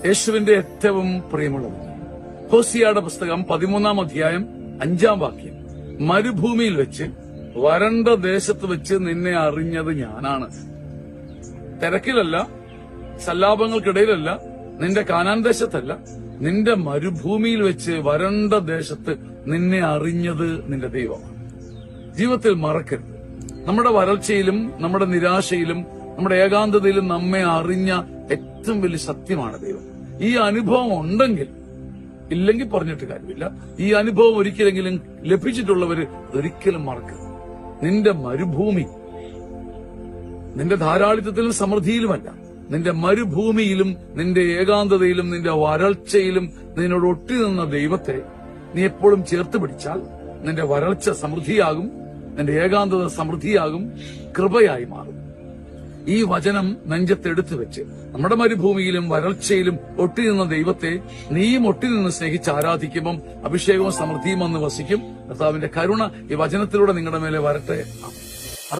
യേശുവിന്റെ ഏറ്റവും പ്രിയമുള്ളത് ഹോസിയയുടെ പുസ്തകം 13-ാം അധ്യായം 5-ാം വാക്യം. മരുഭൂമിയിൽ വെച്ച് വരണ്ട ദേശത്ത് വെച്ച് നിന്നെ അറിഞ്ഞത് ഞാനാണ്. തിരക്കിലല്ല, സല്ലാപങ്ങൾക്കിടയിലല്ല, നിന്റെ കാനാൻ ദേശത്തല്ല, നിന്റെ മരുഭൂമിയിൽ വെച്ച് വരണ്ട ദേശത്ത് നിന്നെ അറിഞ്ഞത് നിന്റെ ദൈവമാണ്. ജീവിതത്തിൽ മറക്കരുത്, നമ്മുടെ വരൾച്ചയിലും നമ്മുടെ നിരാശയിലും നമ്മുടെ ഏകാന്തതയിലും നമ്മെ അറിഞ്ഞ ഏറ്റവും വലിയ സത്യമാണ് ദൈവം. ഈ അനുഭവം ഉണ്ടെങ്കിൽ, ഇല്ലെങ്കിൽ പറഞ്ഞിട്ട് കാര്യമില്ല, ഈ അനുഭവം ഒരിക്കലെങ്കിലും ലഭിച്ചിട്ടുള്ളവര് ഒരിക്കലും മറക്കരുത്. നിന്റെ മരുഭൂമി നിന്റെ ധാരാളിത്തത്തിലും സമൃദ്ധിയിലുമല്ല, നിന്റെ മരുഭൂമിയിലും നിന്റെ ഏകാന്തതയിലും നിന്റെ വരൾച്ചയിലും നിന്നോട് ഒട്ടി നിന്ന ദൈവത്തെ നീ എപ്പോഴും ചേർത്ത് പിടിച്ചാൽ നിന്റെ വരൾച്ച സമൃദ്ധിയാകും, നിന്റെ ഏകാന്തത സമൃദ്ധിയാകും, കൃപയായി മാറും. ഈ വചനം നെഞ്ചത്തെടുത്തു വെച്ച് നമ്മുടെ മരുഭൂമിയിലും വരൾച്ചയിലും ഒട്ടി നിന്ന ദൈവത്തെ നീയും ഒട്ടി നിന്ന് സ്നേഹിച്ച് ആരാധിക്കുമ്പം അഭിഷേകവും സമൃദ്ധിയും വന്ന് വസിക്കും. കർത്താവിന്റെ കരുണ ഈ വചനത്തിലൂടെ നിങ്ങളുടെ മേലെ വരട്ടെ.